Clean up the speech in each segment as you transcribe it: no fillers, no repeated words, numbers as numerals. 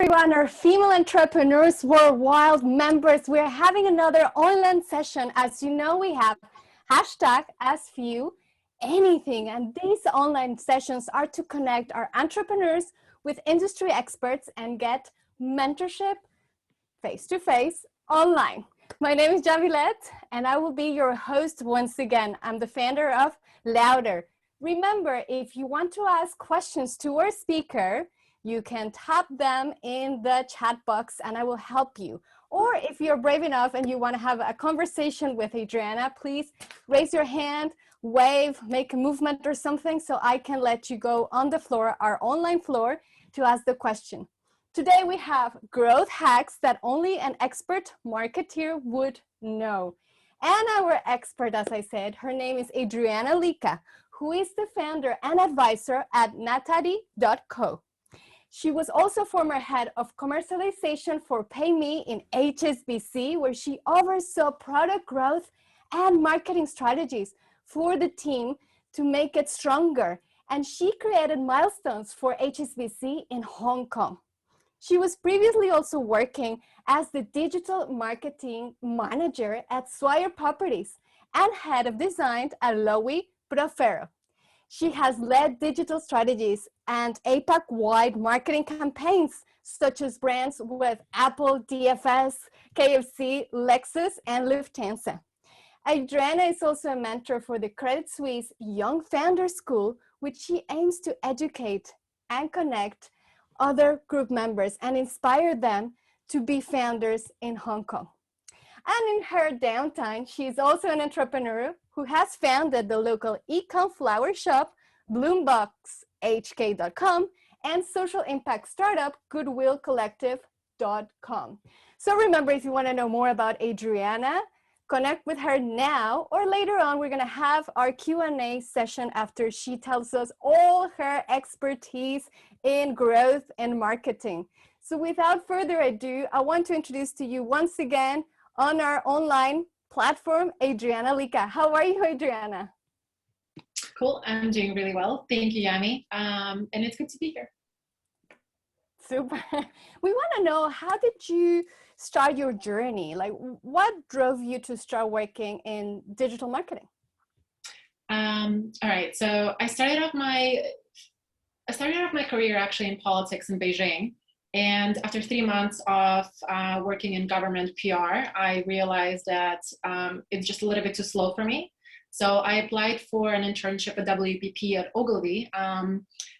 Everyone, our female entrepreneurs worldwide members, we're having another online session. As you know, we have hashtag Ask You Anything, and these online sessions are to connect our entrepreneurs with industry experts and get mentorship face-to-face online. My name is Yamilette, and I will be your host once again. I'm the founder of Louder. Remember, if you want to ask questions to our speaker, you can tap them in the chat box and I will help you. Or if you're brave enough and you want to have a conversation with Adriana, please raise your hand, wave, make a movement or something so I can let you go on the floor, our online floor, to ask the question. Today we have growth hacks that only an expert marketeer would know. And our expert, as I said, her name is Adriana Lica, who is the founder and advisor at natadi.co. She was also former head of commercialization for PayMe in Hsbc, where she oversaw product growth and marketing strategies for the team to make it stronger. And she created milestones for Hsbc in Hong Kong. She was previously also working as the digital marketing manager at Swire Properties and head of design at Lowy Profero. She has led digital strategies and APAC-wide marketing campaigns, such as brands with Apple, DFS, KFC, Lexus, and Lufthansa. Adriana is also a mentor for the Credit Suisse Young Founder School, which she aims to educate and connect other group members and inspire them to be founders in Hong Kong. And in her downtime, she is also an entrepreneur who has founded the local e-com flower shop, bloomboxhk.com, and social impact startup, goodwillcollective.com. So remember, if you want to know more about Adriana, connect with her now, or later on, we're going to have our Q&A session after she tells us all her expertise in growth and marketing. So without further ado, I want to introduce to you once again on our online platform, Adriana Lica. How are you, Adriana? Cool, I'm doing really well. Thank you, Yami. And it's good to be here. Super. We want to know, how did you start your journey? Like, what drove you to start working in digital marketing? All right, so I started off my career actually in politics in Beijing. And after 3 months of working in government PR, I realized that it's just a little bit too slow for me. So I applied for an internship at WPP at Ogilvy,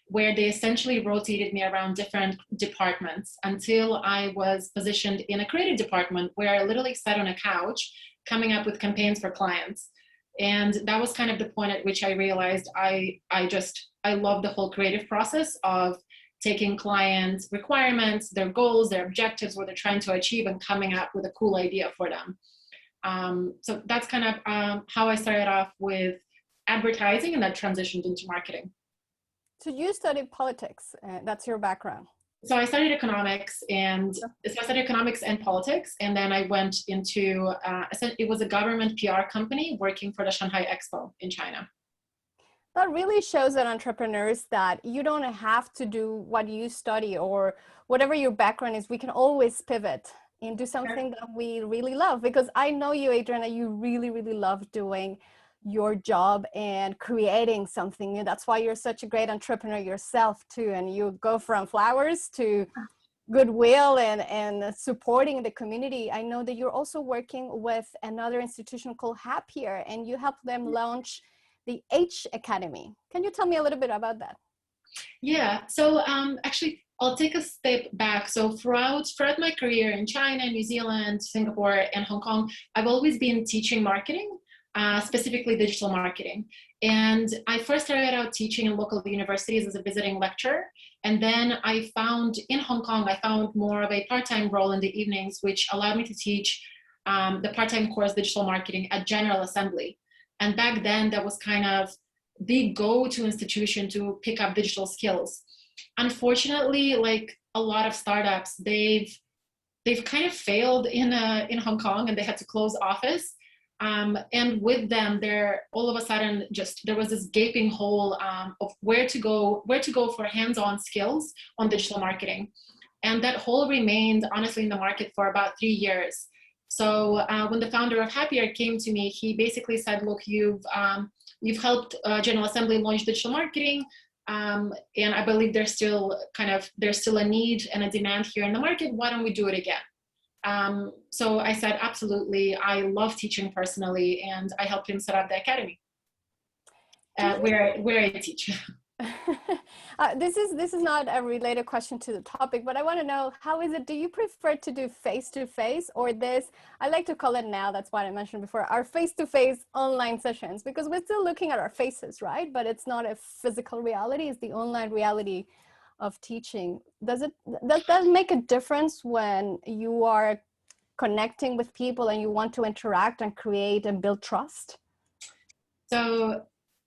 where they essentially rotated me around different departments until I was positioned in a creative department where I literally sat on a couch coming up with campaigns for clients. And that was kind of the point at which I realized I love the whole creative process of taking clients' requirements, their goals, their objectives, what they're trying to achieve, and coming up with a cool idea for them. So that's kind of how I started off with advertising, and that transitioned into marketing. So you studied politics, that's your background. So I studied economics and politics, and then I went into, it was a government PR company working for the Shanghai Expo in China. That really shows that entrepreneurs that you don't have to do what you study or whatever your background is. We can always pivot and do something that we really love, because I know you, Adriana, you really, really love doing your job and creating something new. That's why you're such a great entrepreneur yourself too. And you go from flowers to goodwill and supporting the community. I know that you're also working with another institution called Happier, and you help them launch the H Academy. Can you tell me a little bit about that? Yeah, so actually, I'll take a step back. So throughout my career in China, New Zealand, Singapore, and Hong Kong, I've always been teaching marketing, specifically digital marketing. And I first started out teaching in local universities as a visiting lecturer. And then I found in Hong Kong, I found more of a part-time role in the evenings, which allowed me to teach the part-time course digital marketing at General Assembly. And back then, that was kind of the go-to institution to pick up digital skills. Unfortunately, like a lot of startups, they've kind of failed in Hong Kong, and they had to close office. And with them, there all of a sudden there was this gaping hole of where to go for hands-on skills on digital marketing. And that hole remained honestly in the market for about 3 years. So when the founder of Happier came to me, he basically said, look, you've helped General Assembly launch digital marketing. And I believe there's still a need and a demand here in the market. Why don't we do it again? So I said, absolutely. I love teaching personally, and I helped him set up the academy where I teach. This is not a related question to the topic, but I want to know, how is it, do you prefer to do face-to-face or this, I like to call it now, that's what I mentioned before, our face-to-face online sessions, because we're still looking at our faces, right? But it's not a physical reality, it's the online reality of teaching. Does that make a difference when you are connecting with people and you want to interact and create and build trust? So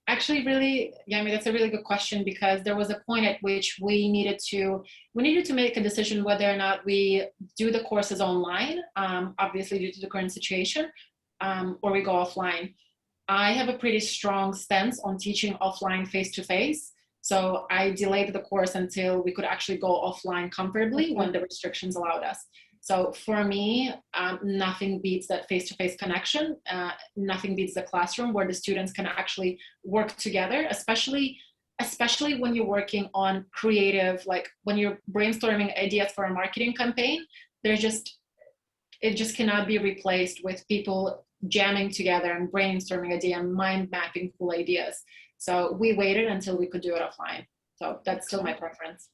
actually, really, Yami, that's a really good question, because there was a point at which we needed to make a decision whether or not we do the courses online, obviously due to the current situation, or we go offline. I have a pretty strong stance on teaching offline face-to-face. So I delayed the course until we could actually go offline comfortably when the restrictions allowed us. So for me, nothing beats that face-to-face connection. Nothing beats the classroom where the students can actually work together, especially when you're working on creative, like when you're brainstorming ideas for a marketing campaign. It just cannot be replaced with people jamming together and brainstorming idea and mind mapping cool ideas. So we waited until we could do it offline. So that's still my preference.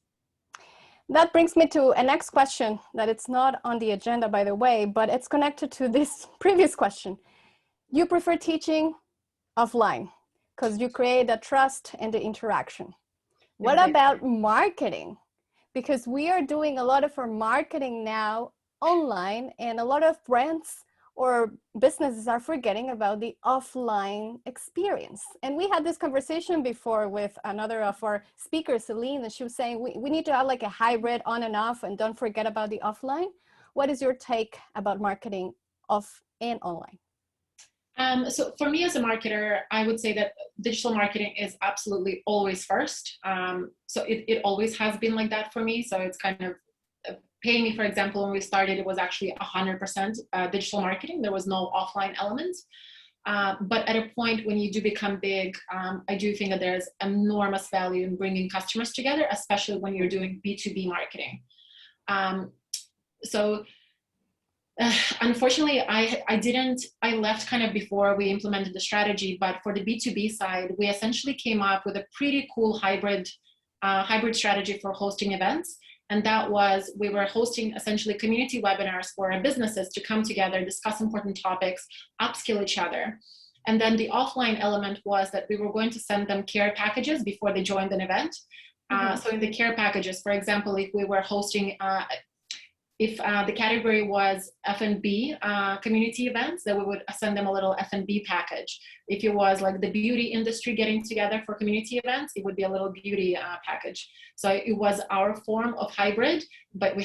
That brings me to a next question that it's not on the agenda, by the way, but it's connected to this previous question. You prefer teaching offline because you create the trust and the interaction. What about marketing? Because we are doing a lot of our marketing now online, and a lot of brands or businesses are forgetting about the offline experience. And we had this conversation before with another of our speakers, Celine, and she was saying we need to have like a hybrid on and off, and don't forget about the offline. What is your take about marketing off and online? So for me as a marketer, I would say that digital marketing is absolutely always first. So it always has been like that for me. So it's kind of Pay Me, for example, when we started, it was actually 100% digital marketing. There was no offline element. But at a point when you do become big, I do think that there's enormous value in bringing customers together, especially when you're doing B2B marketing. Unfortunately, I left kind of before we implemented the strategy, but for the B2B side, we essentially came up with a pretty cool hybrid strategy for hosting events. And that was, we were hosting essentially community webinars for our businesses to come together, discuss important topics, upskill each other. And then the offline element was that we were going to send them care packages before they joined an event. So in the care packages, for example, if we were hosting, if the category was F&B community events, then we would send them a little F&B package. If it was like the beauty industry getting together for community events, it would be a little beauty package. So it was our form of hybrid, but I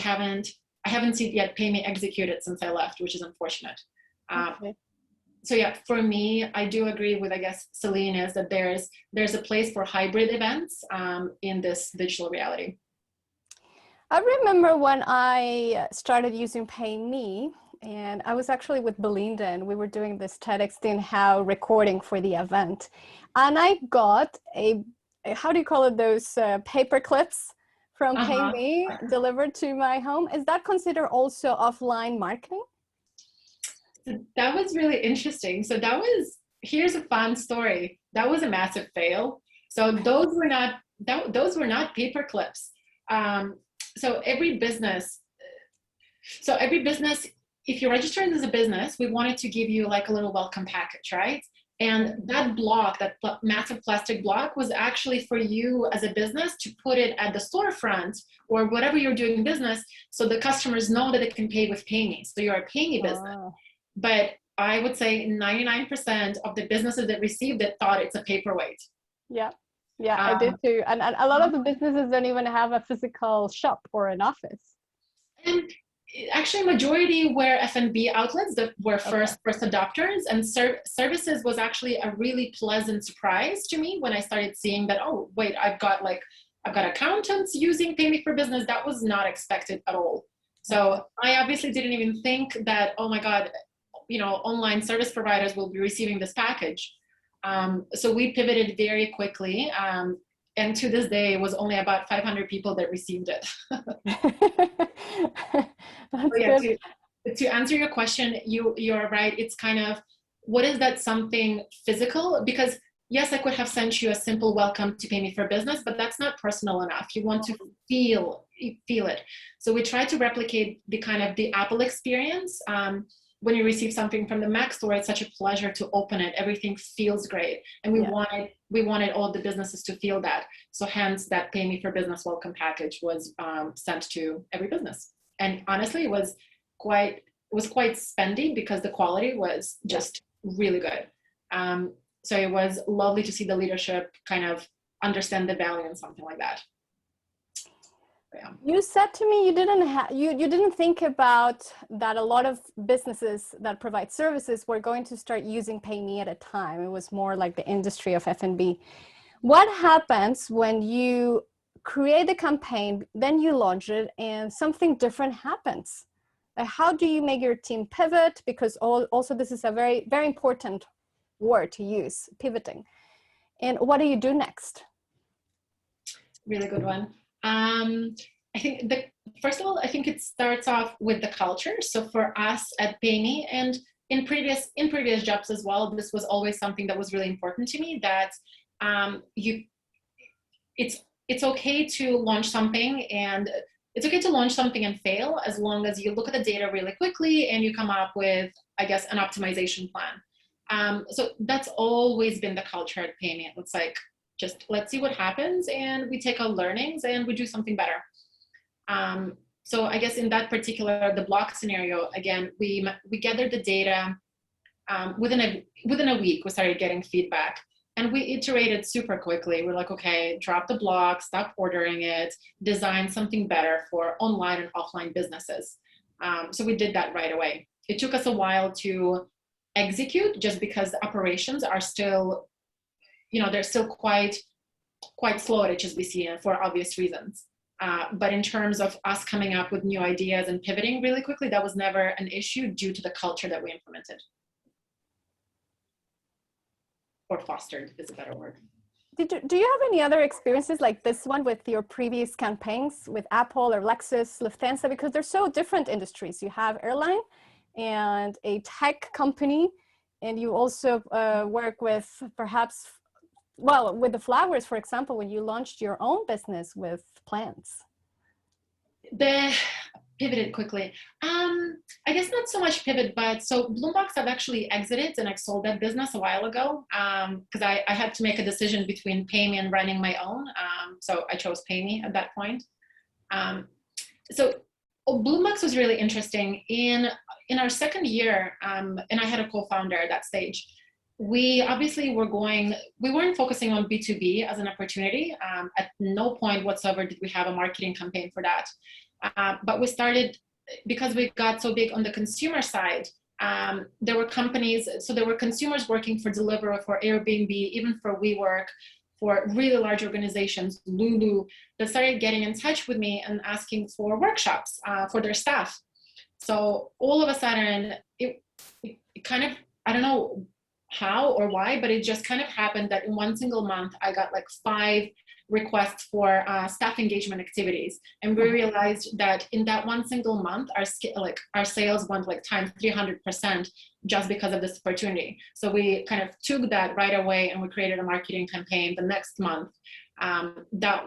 haven't seen yet Pay Me executed since I left, which is unfortunate. Okay. So yeah, for me, I do agree with, I guess, Celine, is that there's a place for hybrid events in this digital reality. I remember when I started using Pay Me, and I was actually with Belinda, and we were doing this TEDx how recording for the event. And I got how do you call it, those paper clips from Pay Me delivered to my home. Is that considered also offline marketing? That was really interesting. So here's a fun story. That was a massive fail. So those were not paper clips. So every business, if you're registered as a business, we wanted to give you like a little welcome package, right? And that block, that massive plastic block, was actually for you as a business to put it at the storefront or whatever you're doing business, so the customers know that they can pay with Pay Me. So you're a Pay Me business. But I would say 99% of the businesses that received it thought it's a paperweight. Yeah. Yeah, I did too. And a lot of the businesses don't even have a physical shop or an office. And actually, majority were F&B outlets that were first adopters, and services was actually a really pleasant surprise to me when I started seeing that, oh, wait, I've got like I've got accountants using Pay Me for Business. That was not expected at all. So I obviously didn't even think that, oh my God, online service providers will be receiving this package. So we pivoted very quickly. And to this day, it was only about 500 people that received it. That's yeah, good. to answer your question, you're right. It's kind of, what is that something physical? Because yes, I could have sent you a simple welcome to Pay Me for Business, but that's not personal enough. You want to feel it. So we try to replicate the kind of the Apple experience. When you receive something from the Mac store, it's such a pleasure to open it. Everything feels great. And we wanted all the businesses to feel that. So hence that Pay Me for Business welcome package was sent to every business. And honestly, it was quite spendy because the quality was just really good. So it was lovely to see the leadership kind of understand the value in something like that. Yeah. You said to me you didn't think about that a lot of businesses that provide services were going to start using Pay Me at a time. It was more like the industry of F&B. What happens when you create the campaign, then you launch it, and something different happens? How do you make your team pivot? Because also this is a very, very important word to use, pivoting. And what do you do next? Really good one. I think first of all, I think it starts off with the culture. So for us at Pay Me, and in previous jobs as well, this was always something that was really important to me, that it's okay to launch something, and it's okay to launch something and fail, as long as you look at the data really quickly and you come up with, I guess, an optimization plan. So that's always been the culture at Pay Me. It's like, just let's see what happens, and we take our learnings and we do something better. So I guess in that particular, the block scenario, again, we gathered the data. Within a week, we started getting feedback, and we iterated super quickly. We're like, okay, drop the block, stop ordering it, design something better for online and offline businesses. So we did that right away. It took us a while to execute, just because the operations are still, they're still quite slow at Hsbc for obvious reasons. But in terms of us coming up with new ideas and pivoting really quickly, that was never an issue due to the culture that we implemented. Or fostered is a better word. Do you have any other experiences like this one with your previous campaigns with Apple or Lexus, Lufthansa? Because they're so different industries. You have airline and a tech company, and you also work with perhaps, well, with the flowers, for example, when you launched your own business with plants. Pivoted quickly. I guess not so much pivot, but so Bloombox, I've actually exited and I sold that business a while ago, because I had to make a decision between Pay Me and running my own. So I chose Pay Me at that point. So Bloombox was really interesting. In our second year, and I had a co-founder at that stage, we obviously we weren't focusing on B2B as an opportunity. At no point whatsoever did we have a marketing campaign for that. But we started, because we got so big on the consumer side, there were companies, so there were consumers working for Deliveroo, for Airbnb, even for WeWork, for really large organizations, Lulu, that started getting in touch with me and asking for workshops for their staff. So all of a sudden, it kind of, I don't know how or why, but it just kind of happened that in one single month, I got like 5 requests for staff engagement activities. And we realized that in that one single month, our sales went like times 300% just because of this opportunity. So we kind of took that right away and we created a marketing campaign the next month. That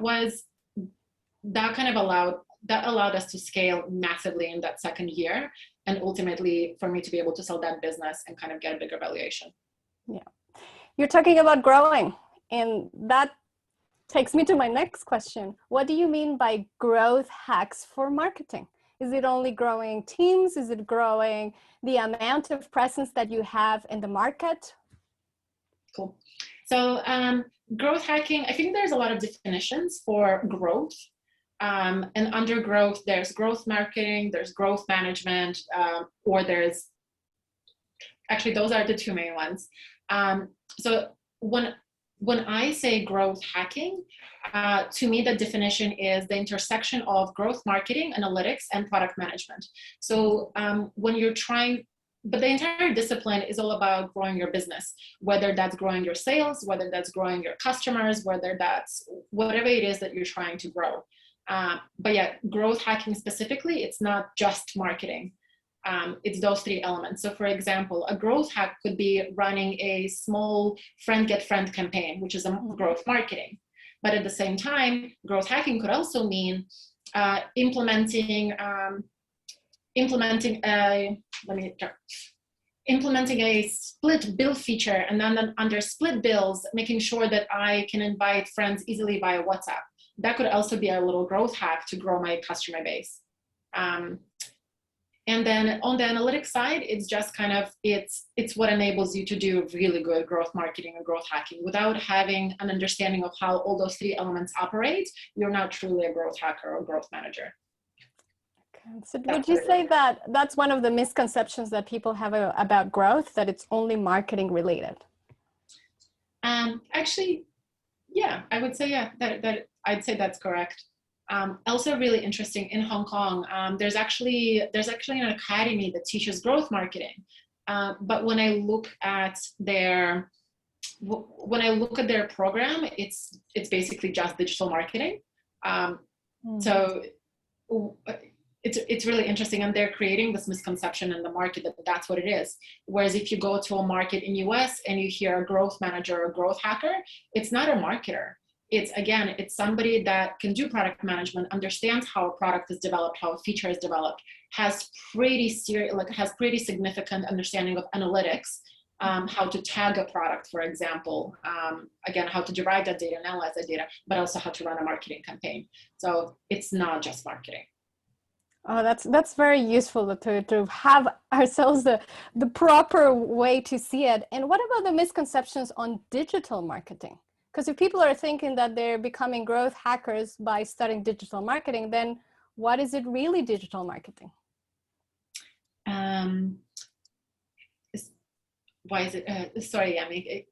allowed us to scale massively in that second year, and ultimately for me to be able to sell that business and kind of get a bigger valuation. Yeah, you're talking about growing, and that takes me to my next question. What do you mean by growth hacks for marketing? Is it only growing teams? Is it growing the amount of presence that you have in the market? Cool. So growth hacking, I think there's a lot of definitions for growth. And under growth, there's growth marketing, there's growth management, or actually those are the 2 main ones. So when when I say growth hacking, to me, the definition is the intersection of growth marketing, analytics, and product management. So when you're trying, but the entire discipline is all about growing your business, whether that's growing your sales, whether that's growing your customers, whether that's whatever it is that you're trying to grow. But yeah, growth hacking specifically, it's not just marketing. It's those three elements. So for example, a growth hack could be running a small friend get friend campaign, which is a growth marketing. But at the same time, growth hacking could also mean implementing a split bill feature, and then under split bills, making sure that I can invite friends easily via WhatsApp. That could also be a little growth hack to grow my customer base. And then on the analytics side, it's just kind of, it's what enables you to do really good growth marketing or growth hacking. Without having an understanding of how all those three elements operate, you're not truly a growth hacker or growth manager. Okay. So would you say that that's one of the misconceptions that people have about growth, that it's only marketing related? Actually, yeah, I would say, yeah, that I'd say that's correct. Also really interesting, in Hong Kong, there's actually an academy that teaches growth marketing. But when I look at their program, it's basically just digital marketing. So it's really interesting, and they're creating this misconception in the market that that's what it is. Whereas if you go to a market in US and you hear a growth manager or growth hacker, it's not a marketer. It's somebody that can do product management, understands how a product is developed, how a feature is developed, has pretty significant understanding of analytics, how to tag a product, for example, again, how to derive that data, analyze that data, but also how to run a marketing campaign. So it's not just marketing. Oh, that's very useful to have ourselves the proper way to see it. And what about the misconceptions on digital marketing? Because if people are thinking that they're becoming growth hackers by studying digital marketing, then what is it really digital marketing? Why is it? Sorry, Yami,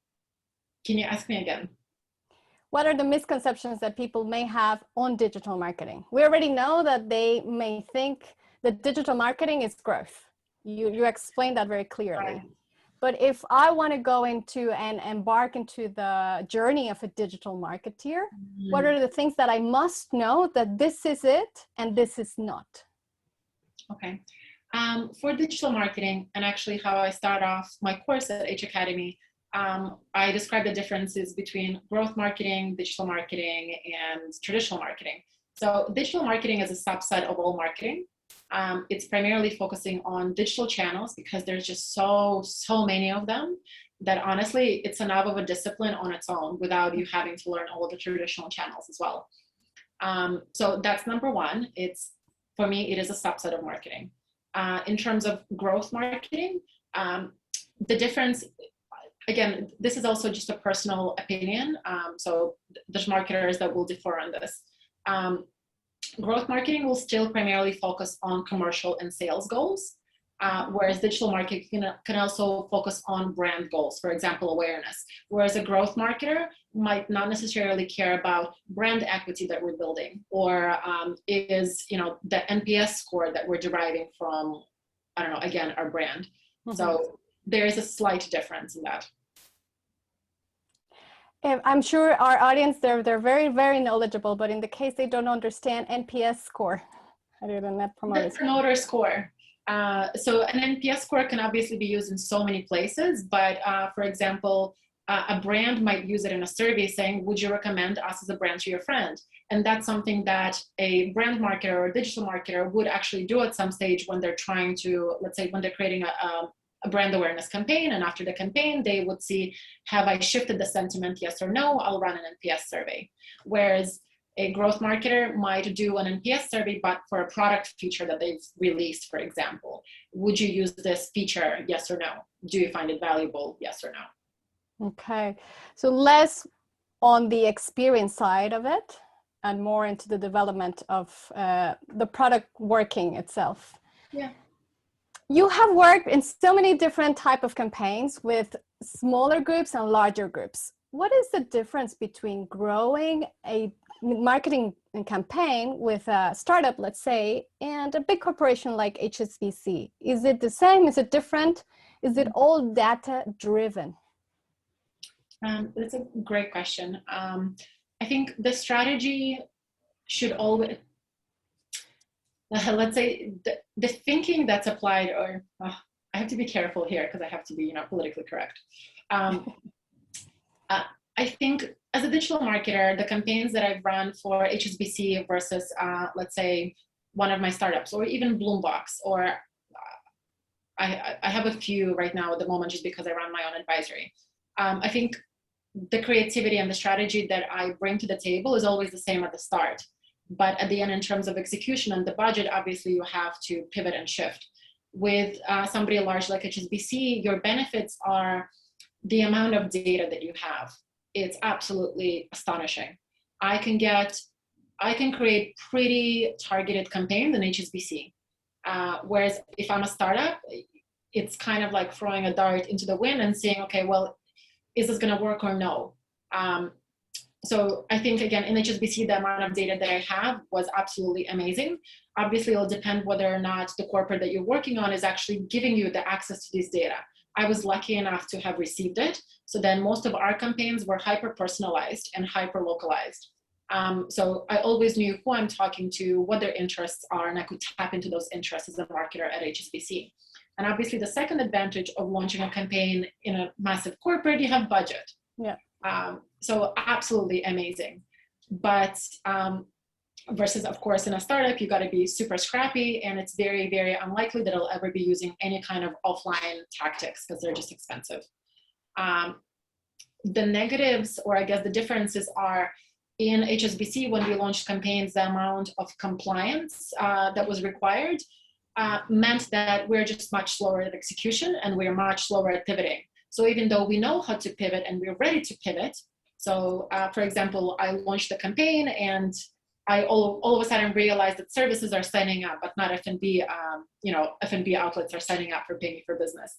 can you ask me again? What are the misconceptions that people may have on digital marketing? We already know that they may think that digital marketing is growth. You explained that very clearly. Right. But if I want to go into and embark into the journey of a digital marketeer, what are the things that I must know that this is it and this is not? Okay. For digital marketing, and actually how I start off my course at H Academy, I describe the differences between growth marketing, digital marketing, and traditional marketing. So digital marketing is a subset of all marketing. It's primarily focusing on digital channels because there's just so many of them that honestly, it's enough of a discipline on its own without you having to learn all of the traditional channels as well. So that's number one. For me, it is a subset of marketing. In terms of growth marketing, the difference, again, this is also just a personal opinion. So there's marketers that will differ on this. Growth marketing will still primarily focus on commercial and sales goals, whereas digital marketing can also focus on brand goals, for example, awareness. Whereas a growth marketer might not necessarily care about brand equity that we're building, or is the NPS score that we're deriving from, I don't know, again, our brand. Mm-hmm. So there is a slight difference in that. I'm sure our audience, they're very, very knowledgeable, but in the case they don't understand NPS score, other than Net Promoter Score. Promoter Score. So an NPS score can obviously be used in so many places, but for example, a brand might use it in a survey saying, would you recommend us as a brand to your friend? And that's something that a brand marketer or a digital marketer would actually do at some stage when they're trying to, let's say when they're creating a brand awareness campaign, and after the campaign, they would see, have I shifted the sentiment, yes or no? I'll run an NPS survey. Whereas a growth marketer might do an NPS survey, but for a product feature that they've released, for example. Would you use this feature, yes or no? Do you find it valuable, yes or no? Okay, so less on the experience side of it and more into the development of the product working itself. Yeah. You have worked in so many different types of campaigns with smaller groups and larger groups. what is the difference between growing a marketing campaign with a startup, let's say, and a big corporation like HSBC? Is it the same? Is it different? Is it all data driven? That's a great question. I think the strategy should always, let's say, the thinking that's applied, or I have to be careful here because I have to be, politically correct. I think as a digital marketer, the campaigns that I've run for HSBC versus, let's say, one of my startups, or even Bloombox, or I have a few right now at the moment just because I run my own advisory. I think the creativity and the strategy that I bring to the table is always the same at the start. But at the end, in terms of execution and the budget, obviously you have to pivot and shift. With somebody large like HSBC, your benefits are the amount of data that you have. It's absolutely astonishing. I can create pretty targeted campaigns in HSBC. Whereas if I'm a startup, it's kind of like throwing a dart into the wind and saying, okay, well, is this going to work or no? So I think, again, in HSBC, the amount of data that I have was absolutely amazing. Obviously, it'll depend whether or not the corporate that you're working on is actually giving you the access to this data. I was lucky enough to have received it. So then most of our campaigns were hyper-personalized and hyper-localized. So I always knew who I'm talking to, what their interests are, and I could tap into those interests as a marketer at HSBC. And obviously the second advantage of launching a campaign in a massive corporate, you have budget. Yeah. So absolutely amazing. But versus, of course, in a startup, you got to be super scrappy, and it's very, very unlikely that I'll ever be using any kind of offline tactics because they're just expensive. The negatives, or I guess the differences, are in HSBC, when we launched campaigns, the amount of compliance that was required meant that we're just much slower at execution, and we're much slower at pivoting. So even though we know how to pivot and we're ready to pivot, so for example, I launched the campaign and I all of a sudden realized that services are signing up, but not F&B, F&B outlets are signing up for paying me for business.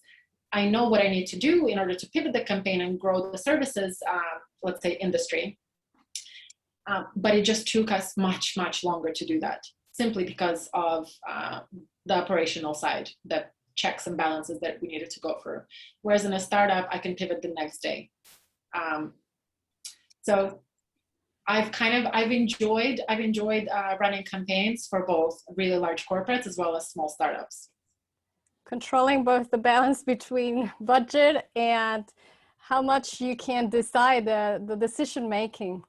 I know what I need to do in order to pivot the campaign and grow the services, let's say, industry. But it just took us much, much longer to do that, simply because of the operational side, the checks and balances that we needed to go through. Whereas in a startup, I can pivot the next day. So I've enjoyed running campaigns for both really large corporates as well as small startups. Controlling both the balance between budget and how much you can decide, the decision making.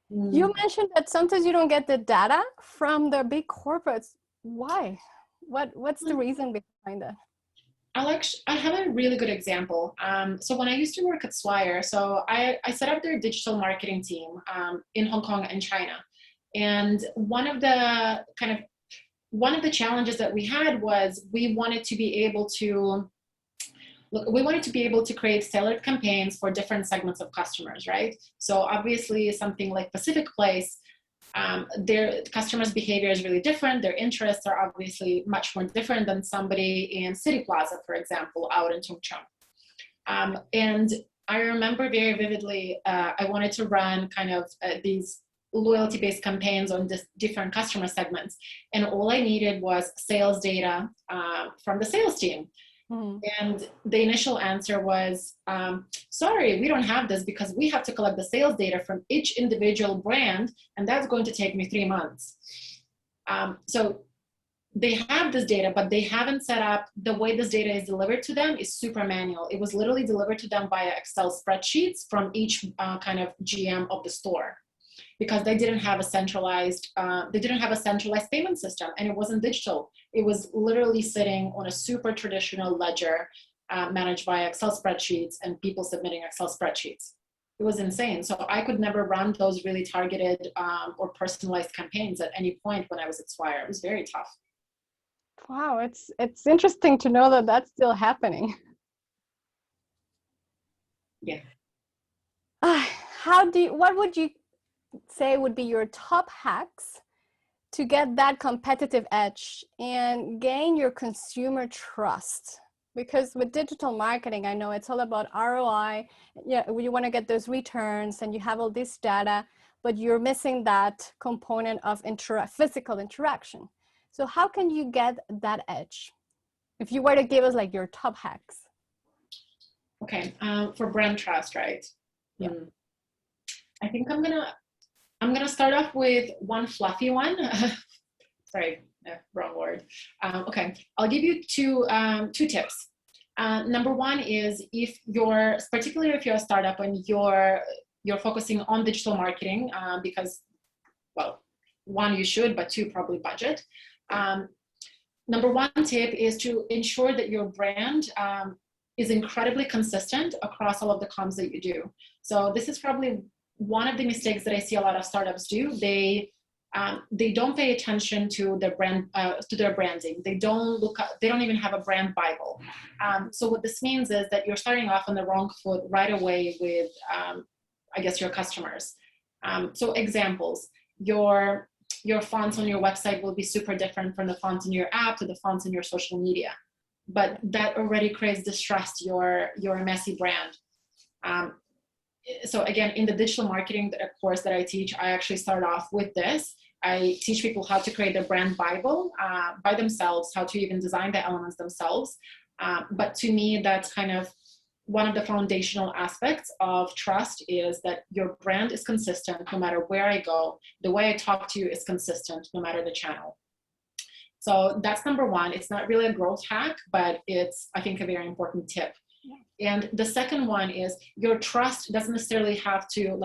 You mentioned that sometimes you don't get the data from the big corporates. Why? What's the reason behind that? I have a really good example. So when I used to work at Swire, so I set up their digital marketing team in Hong Kong and China. And one of the challenges that we had was we wanted to be able to create tailored campaigns for different segments of customers, right? So obviously something like Pacific Place, their customers' behavior is really different. Their interests are obviously much more different than somebody in City Plaza, for example, out in Tung Chung. And I remember very vividly, I wanted to run kind of these loyalty-based campaigns on different customer segments. And all I needed was sales data from the sales team. And the initial answer was, sorry, we don't have this because we have to collect the sales data from each individual brand, and that's going to take me 3 months. So they have this data, but they haven't set up the way this data is delivered to them is super manual. It was literally delivered to them via Excel spreadsheets from each kind of GM of the store, because they didn't have a centralized payment system, and it wasn't digital. It was literally sitting on a super traditional ledger managed by Excel spreadsheets and people submitting Excel spreadsheets. It was insane. So I could never run those really targeted or personalized campaigns at any point when I was at Swire. It was very tough. Wow, it's interesting to know that that's still happening. Yeah. What would you say would be your top hacks to get that competitive edge and gain your consumer trust? Because with digital marketing, I know it's all about ROI. Yeah, you want to get those returns and you have all this data, but you're missing that component of physical interaction. So how can you get that edge? If you were to give us like your top hacks. Okay, for brand trust, right? Yeah. I think I'm gonna start off with one fluffy one. Sorry, wrong word. Okay, I'll give you two tips. Number one is particularly if you're a startup and you're focusing on digital marketing, because, well, one, you should, but two, probably budget. Number one tip is to ensure that your brand is incredibly consistent across all of the comms that you do. So this is probably one of the mistakes that I see a lot of startups do. They don't pay attention to their brand, to their branding. They don't even have a brand Bible. So what this means is that you're starting off on the wrong foot right away with, I guess, your customers. So examples, your fonts on your website will be super different from the fonts in your app to the fonts in your social media. But that already creates distrust, your messy brand. So again, in the digital marketing course that I teach, I actually start off with this. I teach people how to create their brand Bible by themselves, how to even design the elements themselves. But to me, that's kind of one of the foundational aspects of trust, is that your brand is consistent no matter where I go. The way I talk to you is consistent no matter the channel. So that's number one. It's not really a growth hack, but it's, I think, a very important tip. Yeah. And the second one is your trust doesn't necessarily have to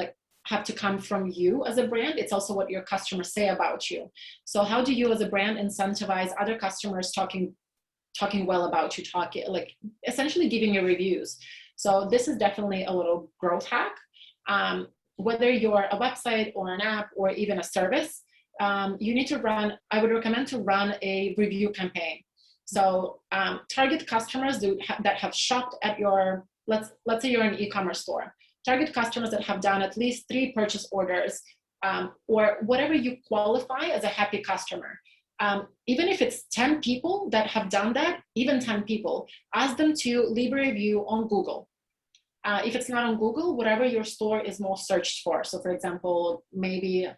come from you as a brand. It's also what your customers say about you. So how do you as a brand incentivize other customers talking well about you, essentially giving you reviews? So this is definitely a little growth hack. Whether you're a website or an app or even a service, you need to I would recommend to run a review campaign. So target customers that have shopped at your, let's say you're an e-commerce store. Target customers that have done at least 3 purchase orders, or whatever you qualify as a happy customer. Even if it's 10 people that have done that, even 10 people, ask them to leave a review on Google. If it's not on Google, whatever your store is most searched for. So for example, maybe,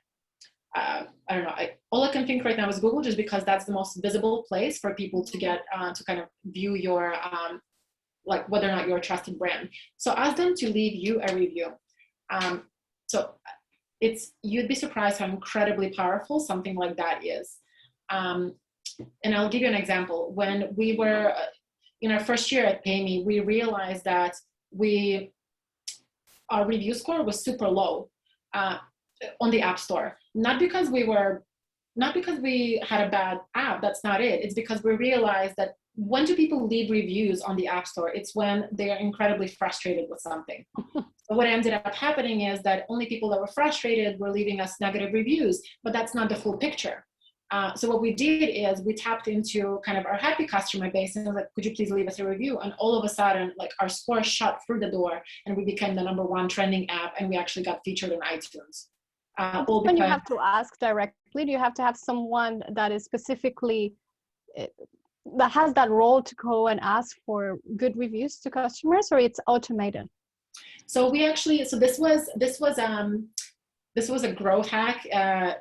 I don't know, all I can think right now is Google, just because that's the most visible place for people to get to kind of view your, whether or not you're a trusted brand. So ask them to leave you a review. So you'd be surprised how incredibly powerful something like that is. And I'll give you an example. When we were in our first year at PayMe, we realized that our review score was super low on the App Store. Not because we had a bad app, that's not it. It's because we realized that when do people leave reviews on the App Store? It's when they are incredibly frustrated with something. So what ended up happening is that only people that were frustrated were leaving us negative reviews, but that's not the full picture. So what we did is we tapped into kind of our happy customer base and was like, could you please leave us a review? And all of a sudden, our score shot through the door and we became the #1 trending app, and we actually got featured on iTunes. When you have to ask directly, do you have to have someone that is specifically, that has that role to go and ask for good reviews to customers, or it's automated? So we actually, this was a growth hack,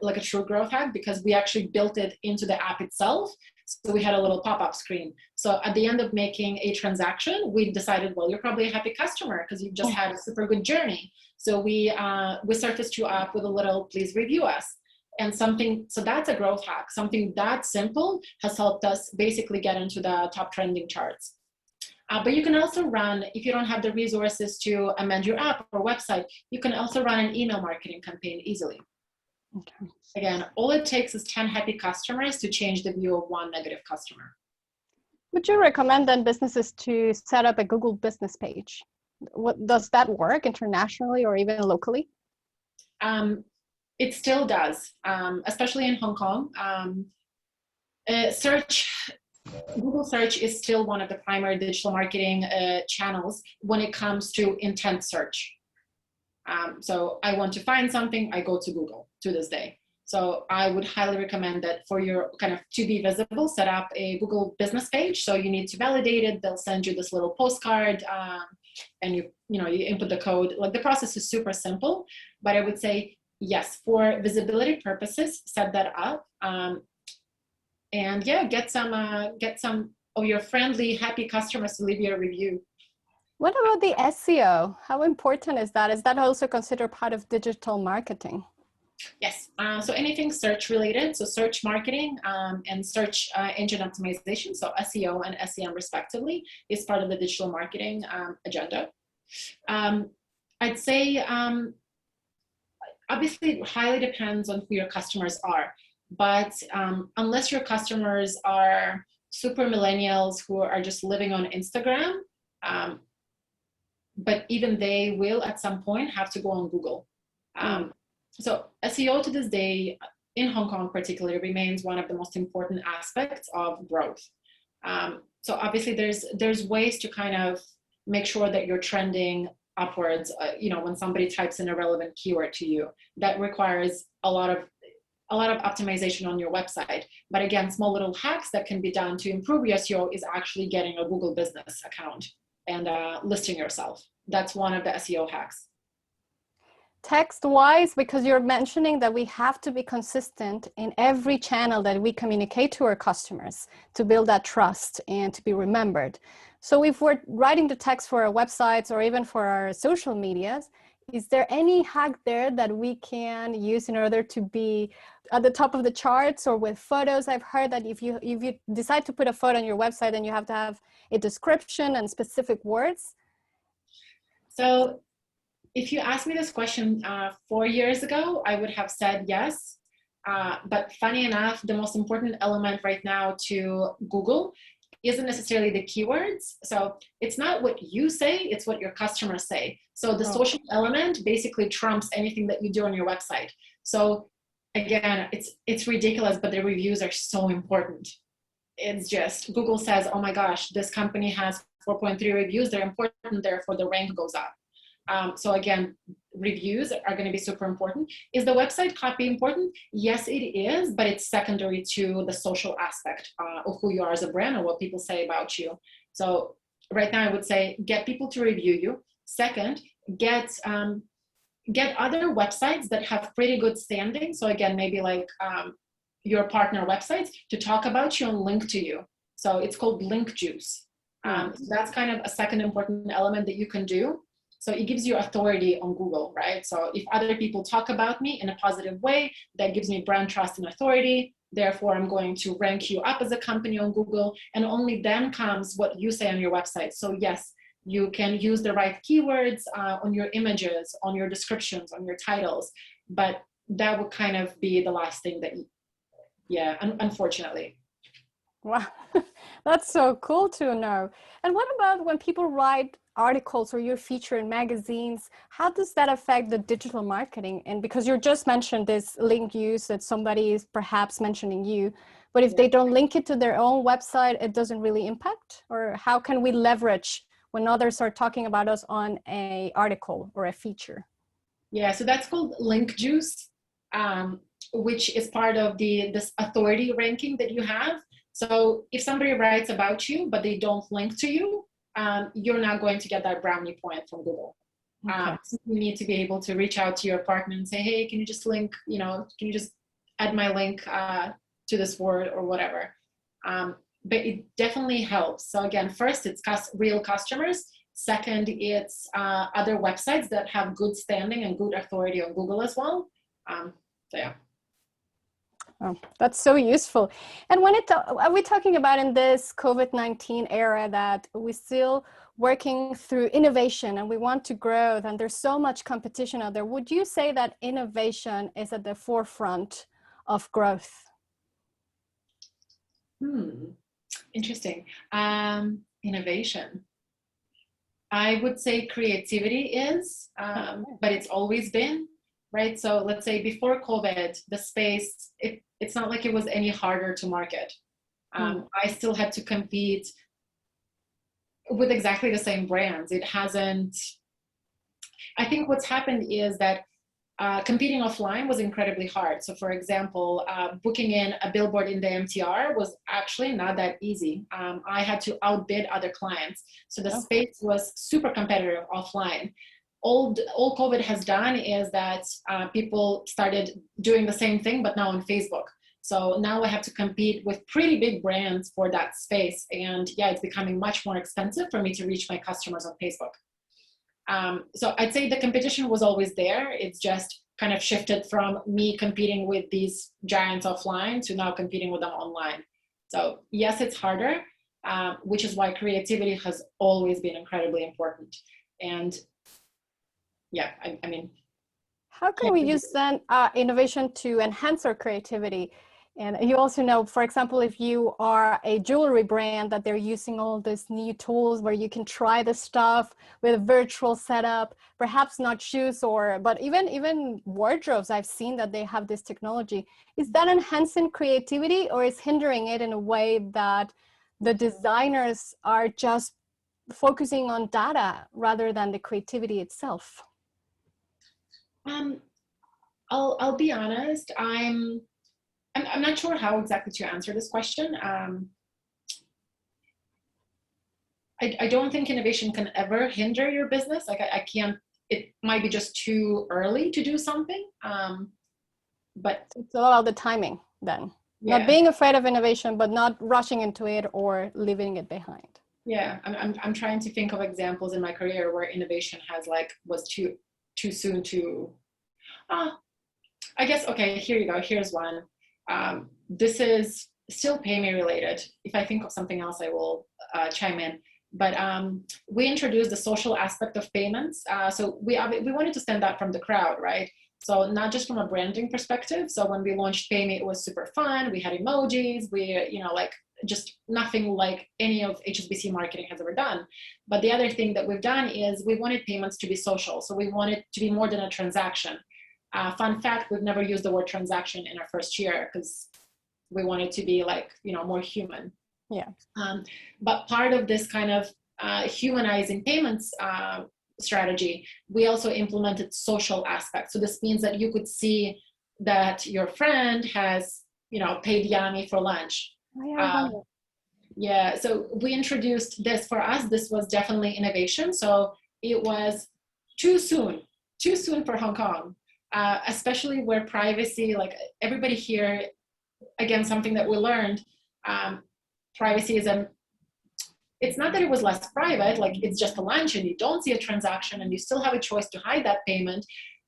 like a true growth hack, because we actually built it into the app itself. So we had a little pop-up screen. So at the end of making a transaction, we decided, well, you're probably a happy customer because you've just had a super good journey. So we surfaced you up with a little, please review us. And so that's a growth hack. Something that simple has helped us basically get into the top trending charts. But you can also run, if you don't have the resources to amend your app or website, you can also run an email marketing campaign easily. Okay. Again, all it takes is 10 happy customers to change the view of 1 negative customer. Would you recommend then businesses to set up a Google business page? Does that work internationally or even locally? It still does, especially in Hong Kong. Google search is still one of the primary digital marketing channels when it comes to intent search. So I want to find something, I go to Google to this day. So I would highly recommend that for your kind of to be visible, set up a Google business page. So you need to validate it. They'll send you this little postcard, and you input the code. Like, the process is super simple, but I would say yes, for visibility purposes, set that up. And yeah, get some of your friendly, happy customers to leave you a review. What about the SEO? How important is that? Is that also considered part of digital marketing? Yes, so anything search related, so search marketing and search engine optimization, so SEO and SEM respectively, is part of the digital marketing agenda. I'd say, obviously, it highly depends on who your customers are, but unless your customers are super millennials who are just living on Instagram, but even they will at some point have to go on Google. So SEO to this day, in Hong Kong particularly, remains one of the most important aspects of growth. So obviously there's ways to kind of make sure that you're trending upwards, when somebody types in a relevant keyword to you. That requires a lot of optimization on your website. But again, small little hacks that can be done to improve your SEO is actually getting a Google business account and listing yourself. That's one of the SEO hacks. Text-wise, because you're mentioning that we have to be consistent in every channel that we communicate to our customers to build that trust and to be remembered. So if we're writing the text for our websites or even for our social medias, is there any hack there that we can use in order to be at the top of the charts, or with photos? I've heard that if you decide to put a photo on your website, then you have to have a description and specific words. So if you asked me this question 4 years ago, I would have said yes. But funny enough, the most important element right now to Google isn't necessarily the keywords. So it's not what you say, it's what your customers say. So the social element basically trumps anything that you do on your website. So again, it's ridiculous, but the reviews are so important. It's just, Google says, oh my gosh, this company has 4.3 reviews, they're important, therefore the rank goes up. So again, reviews are going to be super important. Is the website copy important? Yes, it is, but it's secondary to the social aspect of who you are as a brand or what people say about you. So right now I would say get people to review you. Second, get other websites that have pretty good standing. So again, maybe like your partner websites to talk about you and link to you. So it's called link juice. So that's kind of a second important element that you can do. So it gives you authority on Google, right? So if other people talk about me in a positive way, that gives me brand trust and authority. Therefore, I'm going to rank you up as a company on Google, and only then comes what you say on your website. So yes, you can use the right keywords on your images, on your descriptions, on your titles, but that would kind of be the last thing that, unfortunately. Wow, that's so cool to know. And what about when people write articles or you're featured in magazines? How does that affect the digital marketing? And because you just mentioned this link use, that somebody is perhaps mentioning you, but if they don't link it to their own website, it doesn't really impact? Or how can we leverage when others are talking about us on an article or a feature? Yeah, so that's called link juice, which is part of this authority ranking that you have. So if somebody writes about you, but they don't link to you, you're not going to get that brownie point from Google. Okay. So you need to be able to reach out to your partner and say, hey, can you just link, can you just add my link to this word or whatever. But it definitely helps. So again, first, it's real customers. Second, it's other websites that have good standing and good authority on Google as well. So yeah. Oh, that's so useful. And when are we talking about in this COVID-19 era that we're still working through innovation and we want to grow, and there's so much competition out there? Would you say that innovation is at the forefront of growth? Interesting. Innovation. I would say creativity is, but it's always been. Right? So let's say before COVID, the space, it's not like it was any harder to market. I still had to compete with exactly the same brands. It hasn't, I think what's happened is that competing offline was incredibly hard. So for example, booking in a billboard in the MTR was actually not that easy. I had to outbid other clients. So the space was super competitive offline. All COVID has done is that people started doing the same thing, but now on Facebook. So now I have to compete with pretty big brands for that space. And yeah, it's becoming much more expensive for me to reach my customers on Facebook. So I'd say the competition was always there. It's just kind of shifted from me competing with these giants offline to now competing with them online. So yes, it's harder, which is why creativity has always been incredibly important. And yeah, I mean. How can we use then innovation to enhance our creativity? And you also know, for example, if you are a jewelry brand, that they're using all these new tools where you can try the stuff with a virtual setup, perhaps not shoes but even wardrobes. I've seen that they have this technology. Is that enhancing creativity, or is hindering it in a way that the designers are just focusing on data rather than the creativity itself? I'll be honest. I'm not sure how exactly to answer this question. I don't think innovation can ever hinder your business. Like I can't. It might be just too early to do something. But it's all about the timing then. Yeah. Not being afraid of innovation, but not rushing into it or leaving it behind. Yeah, I'm trying to think of examples in my career where innovation was too soon to. I guess, okay, here you go. Here's one. This is still pay me related. If I think of something else, I will chime in. But we introduced the social aspect of payments. So we wanted to stand out from the crowd, right? So not just from a branding perspective. So when we launched Pay Me, it was super fun. We had emojis. Just nothing like any of Hsbc marketing has ever done. But the other thing that we've done is we wanted payments to be social. So we wanted to be more than a transaction. Fun fact, we've never used the word transaction in our first year because we wanted to be more human. Yeah. But part of this kind of humanizing payments strategy, we also implemented social aspects. So this means that you could see that your friend has, paid Yami for lunch. Yeah, so we introduced this. For us, this was definitely innovation. So it was too soon for Hong Kong, especially where privacy, like everybody here, again, something that we learned, privacy it's not that it was less private, like it's just a lunch and you don't see a transaction and you still have a choice to hide that payment,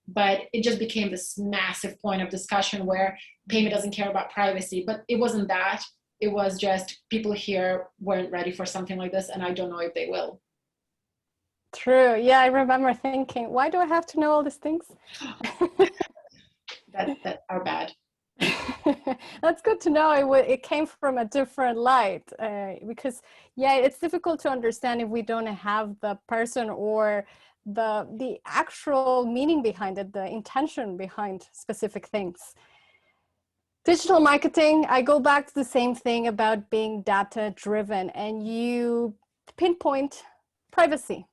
but it just became this massive point of discussion where payment doesn't care about privacy. But it wasn't that. It was just people here weren't ready for something like this, and I don't know if they will. True. Yeah, I remember thinking, why do I have to know all these things? that are bad. That's good to know. It came from a different light because, yeah, it's difficult to understand if we don't have the person or the actual meaning behind it, the intention behind specific things. Digital marketing, I go back to the same thing about being data driven, and you pinpoint privacy.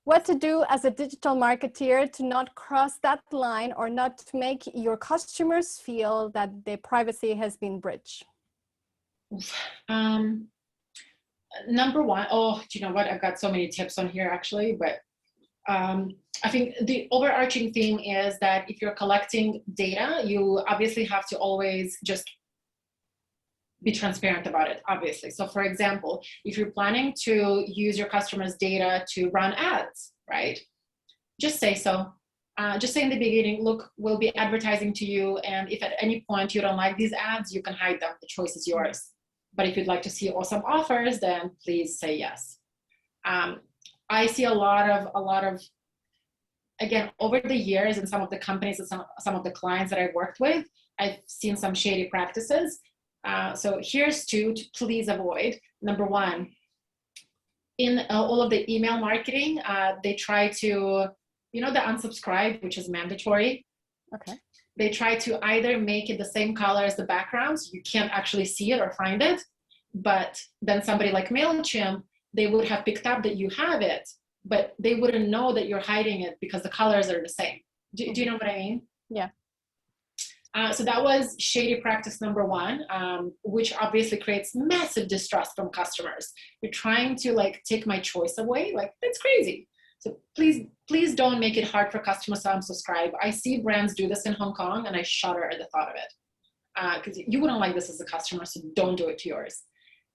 What to do as a digital marketeer to not cross that line or not to make your customers feel that their privacy has been breached? Number one, do you know what? I've got so many tips on here actually, but I think the overarching theme is that if you're collecting data, you obviously have to always just be transparent about it, obviously. So for example, if you're planning to use your customers' data to run ads, right? Just say so. Just say in the beginning, look, we'll be advertising to you, and if at any point you don't like these ads, you can hide them. The choice is yours. But if you'd like to see awesome offers, then please say yes. I see a lot of, again, over the years in some of the companies and some of the clients that I've worked with, I've seen some shady practices. So here's two to please avoid. Number one, in all of the email marketing, they try to, the unsubscribe, which is mandatory. Okay. They try to either make it the same color as the background, so you can't actually see it or find it, but then somebody like MailChimp, they would have picked up that you have it, but they wouldn't know that you're hiding it because the colors are the same. Do you know what I mean? Yeah. So that was shady practice number one, which obviously creates massive distrust from customers. You're trying to like take my choice away. Like, that's crazy. So please don't make it hard for customers to unsubscribe. I see brands do this in Hong Kong and I shudder at the thought of it, because you wouldn't like this as a customer, so don't do it to yours.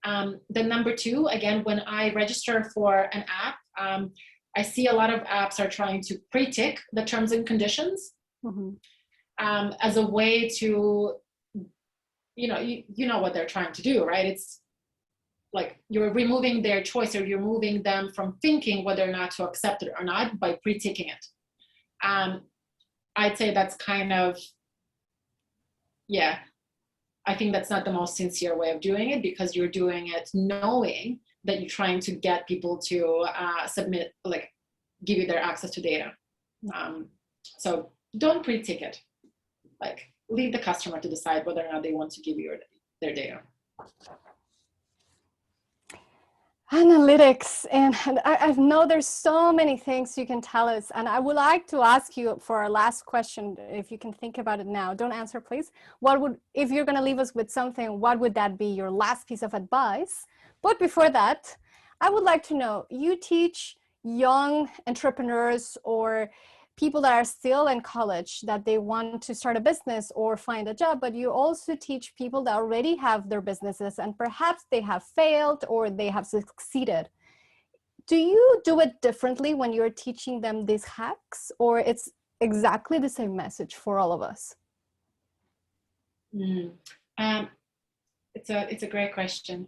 Then number two, again, when I register for an app, I see a lot of apps are trying to pre-tick the terms and conditions. Mm-hmm. As a way to, you know what they're trying to do, right? It's like you're removing their choice, or you're moving them from thinking whether or not to accept it or not by pre-ticking it. I'd say that's kind of, yeah, I think that's not the most sincere way of doing it, because you're doing it knowing that you're trying to get people to submit, like give you their access to data. So don't pre-tick it. Like, leave the customer to decide whether or not they want to give you their data. Analytics, and I know there's so many things you can tell us, and I would like to ask you for our last question, if you can think about it now. Don't answer, please. If you're going to leave us with something, what would that be, your last piece of advice? But before that, I would like to know, you teach young entrepreneurs or people that are still in college that they want to start a business or find a job, but you also teach people that already have their businesses and perhaps they have failed or they have succeeded. Do you do it differently when you're teaching them these hacks, or it's exactly the same message for all of us? It's a great question.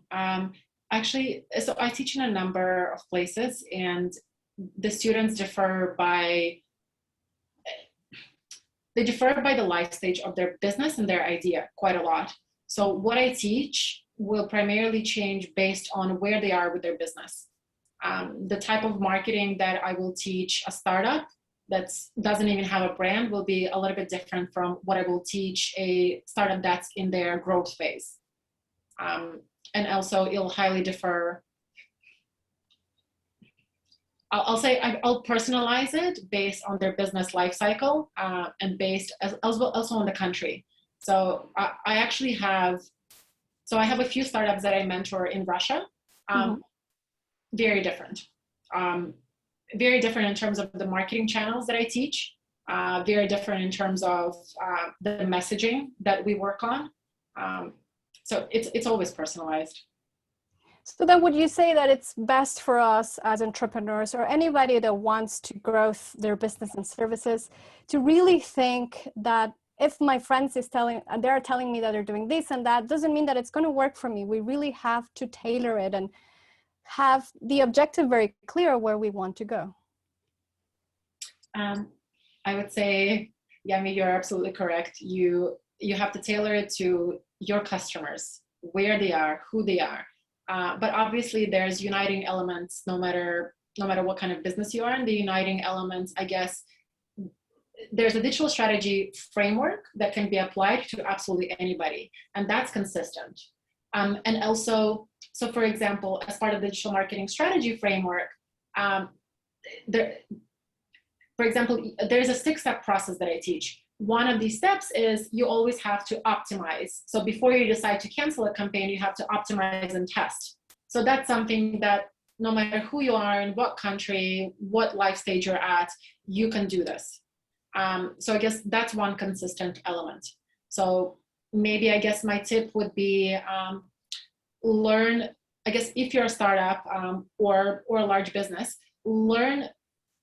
Actually, so I teach in a number of places, and the students differ by the life stage of their business and their idea quite a lot. So what I teach will primarily change based on where they are with their business. The type of marketing that I will teach a startup that doesn't even have a brand will be a little bit different from what I will teach a startup that's in their growth phase. And also it'll highly differ. I'll say I'll personalize it based on their business life cycle, and based also on the country. So I actually have, I have a few startups that I mentor in Russia. Very different. Very different in terms of the marketing channels that I teach. Very different in terms of the messaging that we work on. So it's always personalized. So then would you say that it's best for us as entrepreneurs or anybody that wants to grow their business and services to really think that if my friends they're telling me that they're doing this and that, doesn't mean that it's going to work for me. We really have to tailor it and have the objective very clear where we want to go. I would say, Yami, you're absolutely correct. You have to tailor it to your customers, where they are, who they are. But obviously there's uniting elements no matter what kind of business you are in. The uniting elements, I guess, there's a digital strategy framework that can be applied to absolutely anybody, and that's consistent. And also, so for example, as part of the digital marketing strategy framework, for example, there's a 6-step process that I teach. One of these steps is you always have to optimize. So before you decide to cancel a campaign, you have to optimize and test. So that's something that no matter who you are, in what country, what life stage you're at, you can do this. So I guess that's one consistent element. So maybe I guess my tip would be learn, I guess if you're a startup or a large business, learn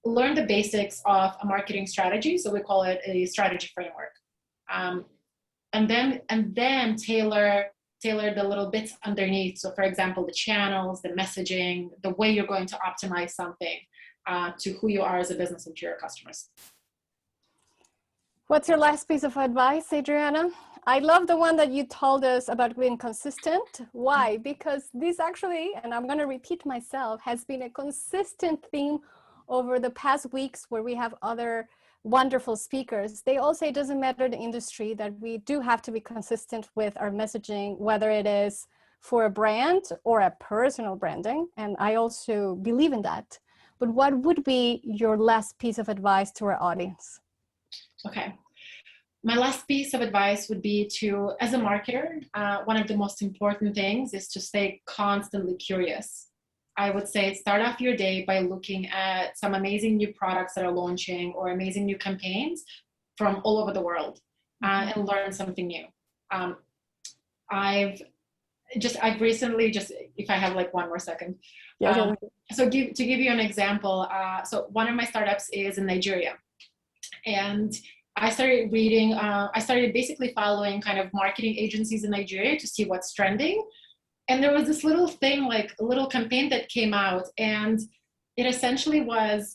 the basics of a marketing strategy. So we call it a strategy framework. And then tailor the little bits underneath. So for example, the channels, the messaging, the way you're going to optimize something to who you are as a business and to your customers. What's your last piece of advice, Adriana? I love the one that you told us about being consistent. Why? Because this actually, and I'm going to repeat myself, has been a consistent theme over the past weeks where we have other wonderful speakers. They all say it doesn't matter the industry, that we do have to be consistent with our messaging, whether it is for a brand or a personal branding. And I also believe in that. But what would be your last piece of advice to our audience? Okay. My last piece of advice would be to, as a marketer, one of the most important things is to stay constantly curious. I would say start off your day by looking at some amazing new products that are launching or amazing new campaigns from all over the world and learn something new. I've recently if I have like one more second. So to give you an example, so one of my startups is in Nigeria. And I started reading, I started basically following kind of marketing agencies in Nigeria to see what's trending. And there was this little thing, like a little campaign that came out, and it essentially was,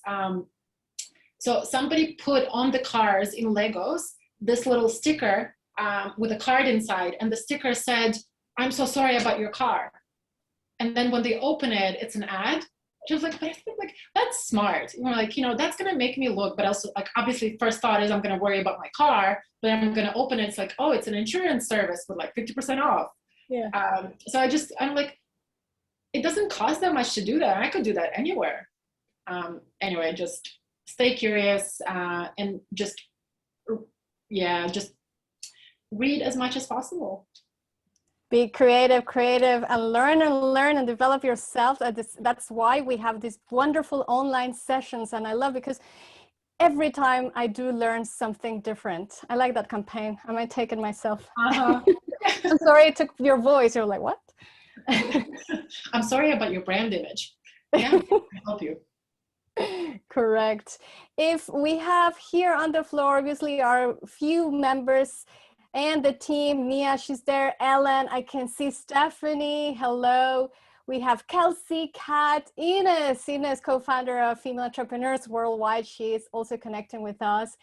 so somebody put on the cars in Legos this little sticker with a card inside, and the sticker said, "I'm so sorry about your car." And then when they open it, it's an ad. She was like, but I think like that's smart. And we're like, that's gonna make me look, but also like obviously first thought is I'm gonna worry about my car, but I'm gonna open it. It's like, oh, it's an insurance service with like 50% off. Yeah. So I'm like, it doesn't cost that much to do that. I could do that anywhere. Anyway, just stay curious and just read as much as possible. Be creative, and learn and develop yourself. That's why we have these wonderful online sessions. And I love it because every time I do learn something different. I like that campaign. I might take it myself. I'm sorry I took your voice. You're like, what? I'm sorry about your brand image. Yeah, I can help you. Correct. If we have here on the floor, obviously our few members and the team, Mia, she's there, Ellen, I can see Stephanie, hello. We have Kelsey, Kat, Ines, co-founder of Female Entrepreneurs Worldwide. She is also connecting with us.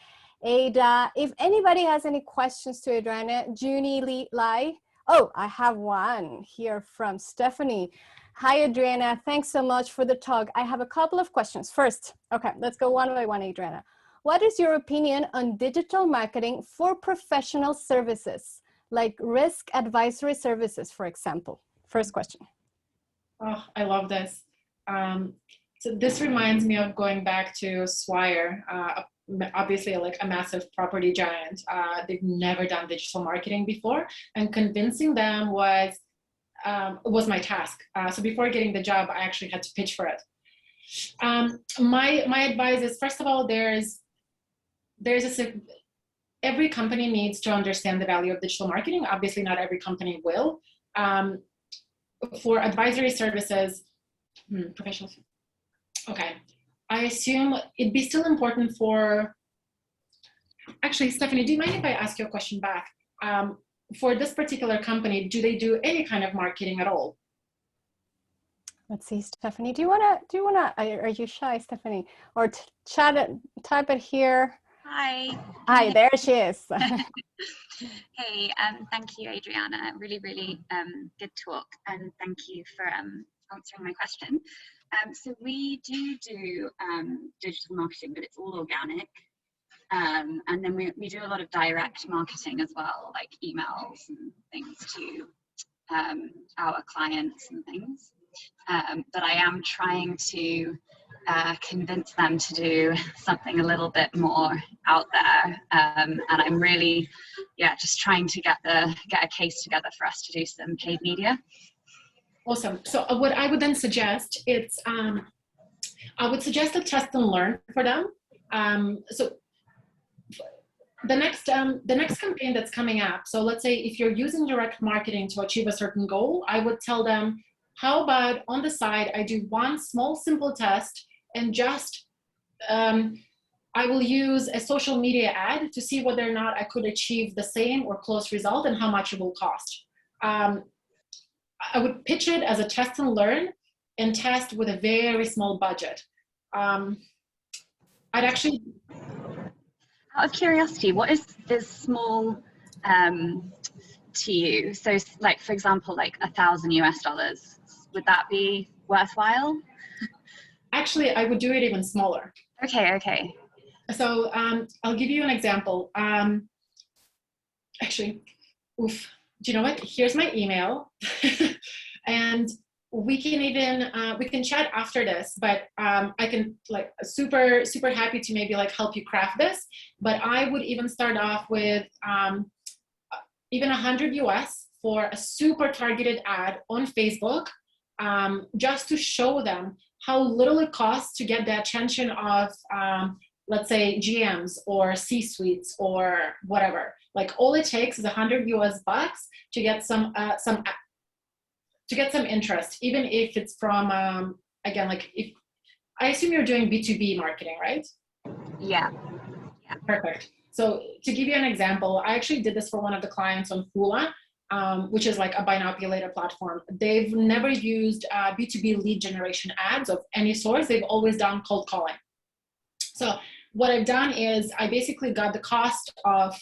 Ada, if anybody has any questions to Adriana, Junie Lai. Oh, I have one here from Stephanie. Hi, Adriana, thanks so much for the talk. I have a couple of questions. First, okay, let's go one by one, Adriana. What is your opinion on digital marketing for professional services, like risk advisory services, for example? First question. Oh, I love this. So this reminds me of going back to Swire, obviously like a massive property giant. They've never done digital marketing before, and convincing them was my task. So before getting the job, I actually had to pitch for it. My advice is, first of all, every company needs to understand the value of digital marketing. Obviously, not every company will. For advisory services, professionals. Okay, I assume it'd be still important for. Actually, Stephanie, do you mind if I ask you a question back? For this particular company, do they do any kind of marketing at all? Let's see, Stephanie. Do you wanna? Are you shy, Stephanie? Or type it here. Hi, there she is. Hey, thank you, Adriana. Really, really good talk, and thank you for answering my question. So we do digital marketing, but it's all organic. And then we do a lot of direct marketing as well, like emails and things to our clients and things. But I am trying to convince them to do something a little bit more out there, and I'm really just trying to get a case together for us to do some paid media. Awesome. So what I would then suggest I would suggest a test and learn for them. So the next campaign that's coming up, so let's say if you're using direct marketing to achieve a certain goal, I would tell them, how about on the side I do one small simple test and just I will use a social media ad to see whether or not I could achieve the same or close result and how much it will cost. I would pitch it as a test and learn and test with a very small budget. I'd actually... Out of curiosity, what is this small to you? So like, for example, like $1,000 US, would that be worthwhile? Actually, I would do it even smaller. Okay. So I'll give you an example. Actually, do you know what? Here's my email. And we can even we can chat after this, but I can like super happy to maybe like help you craft this. But I would even start off with even 100 US for a super targeted ad on Facebook, just to show them how little it costs to get the attention of let's say GMs or C-suites or whatever. Like all it takes is 100 US bucks to get some interest, even if it's from again, like if I assume you're doing B2B marketing, right? Yeah. Perfect. So to give you an example, I actually did this for one of the clients on Hula, which is like a buy now pay later platform. They've never used B2B lead generation ads of any sort. They've always done cold calling. So what I've done is I basically got the cost of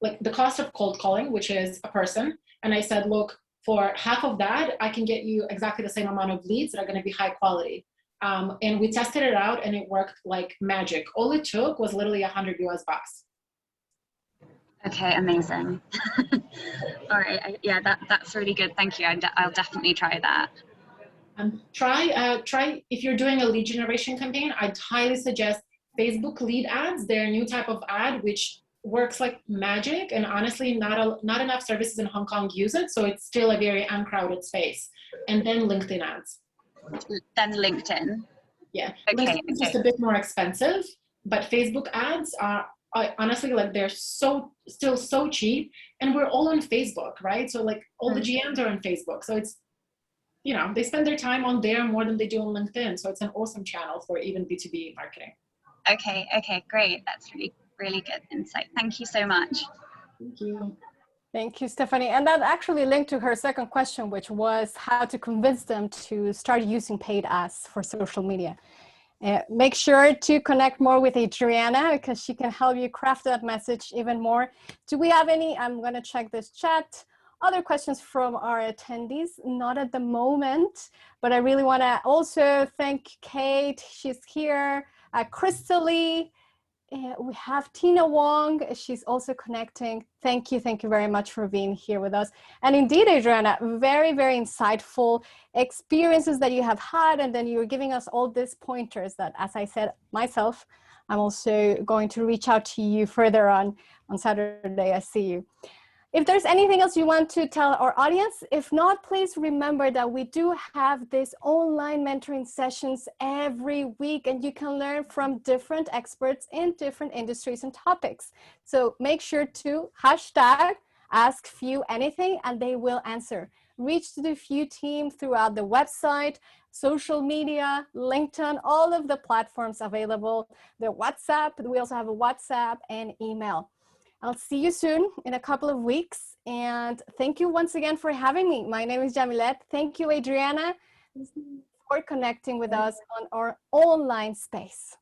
like the cost of cold calling, which is a person, and I said, look, for half of that, I can get you exactly the same amount of leads that are going to be high quality. And we tested it out and it worked like magic. All it took was literally 100 US bucks. Okay, amazing. All right, yeah, that's really good. Thank you. I'll definitely try that. Try if you're doing a lead generation campaign, I'd highly suggest Facebook lead ads. They're a new type of ad which works like magic, and honestly not enough services in Hong Kong use it, so it's still a very uncrowded space. And then LinkedIn ads. Then LinkedIn. Yeah, okay, LinkedIn is just a bit more expensive, but Facebook ads are honestly like they're still so cheap, and we're all on Facebook, right? So like all the GMs are on Facebook, so it's, you know, they spend their time on there more than they do on LinkedIn, so it's an awesome channel for even B2B marketing. Okay, great. That's really good insight. Thank you so much. Thank you. Thank you, Stephanie. And that actually linked to her second question, which was how to convince them to start using paid ads for social media. Make sure to connect more with Adriana because she can help you craft that message even more. Do we have any, I'm going to check this chat, other questions from our attendees? Not at the moment, but I really want to also thank Kate. She's here. Crystal Lee. We have Tina Wong. She's also connecting. Thank you very much for being here with us. And indeed, Adriana, very insightful experiences that you have had, and then you're giving us all these pointers that, as I said myself, I'm also going to reach out to you further on Saturday. I see you. If there's anything else you want to tell our audience, if not, please remember that we do have these online mentoring sessions every week, and you can learn from different experts in different industries and topics. So make sure to #ask Few anything, and they will answer. Reach to the Few team throughout the website, social media, LinkedIn, all of the platforms available, the WhatsApp, we also have a WhatsApp and email. I'll see you soon in a couple of weeks. And thank you once again for having me. My name is Yamilette. Thank you, Adriana, for connecting with us on our online space.